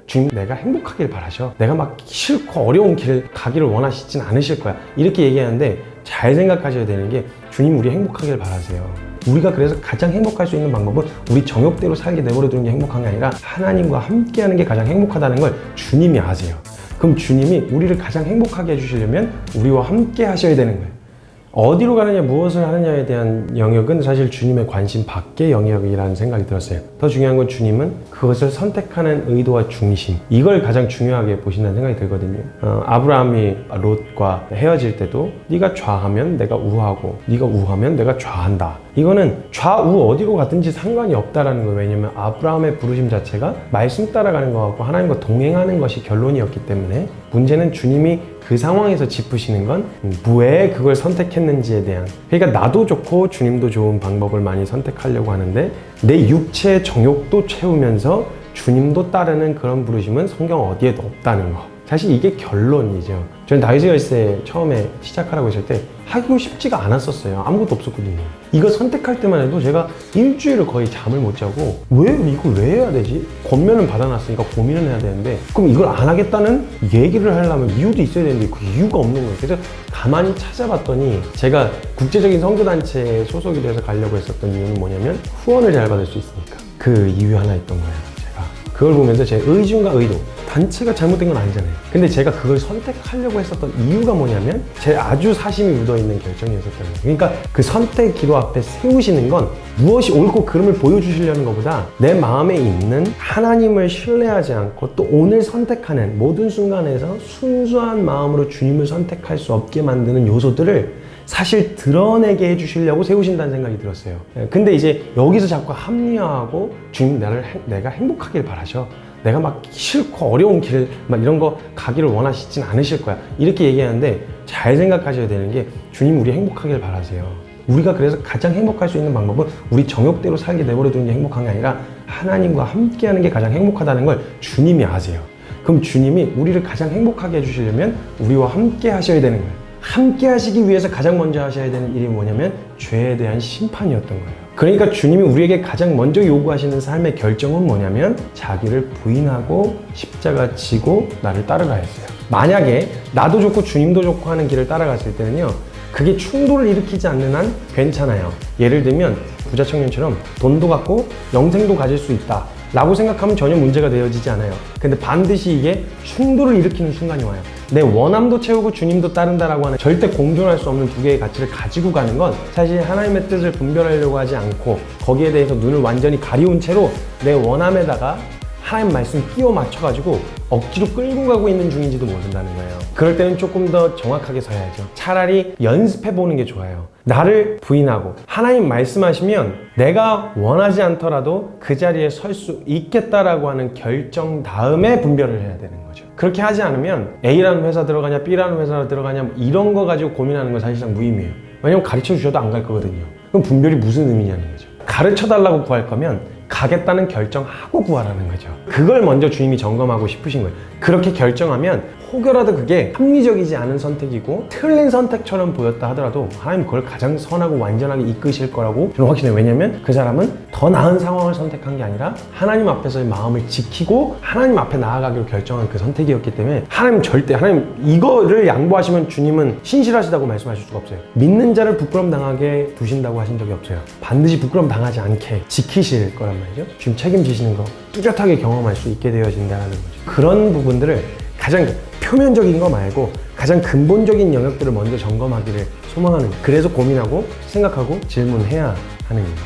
주님, 내가 행복하길 바라셔. 내가 막 싫고 어려운 길 가기를 원하시진 않으실 거야. 이렇게 얘기하는데 잘 생각하셔야 되는 게, 주님 우리 행복하길 바라세요. 우리가 그래서 가장 행복할 수 있는 방법은 우리 정욕대로 살게 내버려 두는 게 행복한 게 아니라 하나님과 함께 하는 게 가장 행복하다는 걸 주님이 아세요. 그럼 주님이 우리를 가장 행복하게 해주시려면 우리와 함께 하셔야 되는 거예요. 어디로 가느냐, 무엇을 하느냐에 대한 영역은 사실 주님의 관심 밖의 영역이라는 생각이 들었어요. 더 중요한 건 주님은 그것을 선택하는 의도와 중심, 이걸 가장 중요하게 보신다는 생각이 들거든요. 아브라함이 롯과 헤어질 때도 네가 좌하면 내가 우하고 네가 우하면 내가 좌한다. 이거는 좌우 어디로 가든지 상관이 없다라는 거예요. 왜냐면 아브라함의 부르심 자체가 말씀 따라가는 것 같고 하나님과 동행하는 것이 결론이었기 때문에, 문제는 주님이 그 상황에서 짚으시는 건 왜 그걸 선택했는지에 대한, 그러니까 나도 좋고 주님도 좋은 방법을 많이 선택하려고 하는데 내 육체의 정욕도 채우면서 주님도 따르는 그런 부르심은 성경 어디에도 없다는 거. 사실 이게 결론이죠. 저는 다윗의 열쇠 처음에 시작하라고 했을 때 하기도 쉽지가 않았었어요. 아무것도 없었거든요. 이거 선택할 때만 해도 제가 일주일을 거의 잠을 못 자고, 이걸 왜 해야 되지? 권면은 받아놨으니까 고민을 해야 되는데, 그럼 이걸 안 하겠다는 얘기를 하려면 이유도 있어야 되는데 그 이유가 없는 거예요. 그래서 가만히 찾아봤더니, 제가 국제적인 선교단체에 소속이 돼서 가려고 했었던 이유는 뭐냐면 후원을 잘 받을 수 있으니까. 그 이유 하나 있던 거예요. 제가 그걸 보면서 제 의중과 의도, 단체가 잘못된 건 아니잖아요. 근데 제가 그걸 선택하려고 했었던 이유가 뭐냐면 제 아주 사심이 묻어있는 결정이었었던 거예요. 그러니까 그 선택 기로 앞에 세우시는 건 무엇이 옳고 그름을 보여주시려는 것보다 내 마음에 있는 하나님을 신뢰하지 않고 또 오늘 선택하는 모든 순간에서 순수한 마음으로 주님을 선택할 수 없게 만드는 요소들을 사실 드러내게 해주시려고 세우신다는 생각이 들었어요. 근데 이제 여기서 자꾸 합리화하고 주님 내가 행복하길 바라셔. 내가 막 싫고 어려운 길 막 이런 거 가기를 원하시진 않으실 거야. 이렇게 얘기하는데 잘 생각하셔야 되는 게, 주님 우리 행복하길 바라세요. 우리가 그래서 가장 행복할 수 있는 방법은 우리 정욕대로 살게 내버려 두는 게 행복한 게 아니라 하나님과 함께 하는 게 가장 행복하다는 걸 주님이 아세요. 그럼 주님이 우리를 가장 행복하게 해주시려면 우리와 함께 하셔야 되는 거예요. 함께 하시기 위해서 가장 먼저 하셔야 되는 일이 뭐냐면 죄에 대한 심판이었던 거예요. 그러니까 주님이 우리에게 가장 먼저 요구하시는 삶의 결정은 뭐냐면 자기를 부인하고 십자가 지고 나를 따르라 했어요. 만약에 나도 좋고 주님도 좋고 하는 길을 따라갔을 때는요, 그게 충돌을 일으키지 않는 한 괜찮아요. 예를 들면 부자 청년처럼 돈도 갖고 영생도 가질 수 있다 라고 생각하면 전혀 문제가 되어지지 않아요. 근데 반드시 이게 충돌을 일으키는 순간이 와요. 내 원함도 채우고 주님도 따른다라고 하는 절대 공존할 수 없는 두 개의 가치를 가지고 가는 건 사실 하나님의 뜻을 분별하려고 하지 않고 거기에 대해서 눈을 완전히 가리운 채로 내 원함에다가 하나님 말씀 끼워 맞춰가지고 억지로 끌고 가고 있는 중인지도 모른다는 거예요. 그럴 때는 조금 더 정확하게 서야죠. 차라리 연습해보는 게 좋아요. 나를 부인하고 하나님 말씀하시면 내가 원하지 않더라도 그 자리에 설 수 있겠다라고 하는 결정 다음에 분별을 해야 되는 거죠. 그렇게 하지 않으면 A라는 회사 들어가냐 B라는 회사 들어가냐 이런 거 가지고 고민하는 건 사실상 무의미해요. 왜냐면 가르쳐 주셔도 안 갈 거거든요. 그럼 분별이 무슨 의미냐는 거죠. 가르쳐 달라고 구할 거면 가겠다는 결정하고 구하라는 거죠. 그걸 먼저 주님이 점검하고 싶으신 거예요. 그렇게 결정하면 혹여라도 그게 합리적이지 않은 선택이고 틀린 선택처럼 보였다 하더라도 하나님 그걸 가장 선하고 완전하게 이끄실 거라고 저는 확신해요. 왜냐면 그 사람은 더 나은 상황을 선택한 게 아니라 하나님 앞에서의 마음을 지키고 하나님 앞에 나아가기로 결정한 그 선택이었기 때문에 하나님 이거를 양보하시면 주님은 신실하시다고 말씀하실 수가 없어요. 믿는 자를 부끄럼 당하게 두신다고 하신 적이 없어요. 반드시 부끄럼 당하지 않게 지키실 거란 말이죠. 주님 책임지시는 거 뚜렷하게 경험할 수 있게 되어진다는 거죠. 그런 부분들을 가장 표면적인 거 말고 가장 근본적인 영역들을 먼저 점검하기를 소망하는, 그래서 고민하고 생각하고 질문해야 하는 거예요.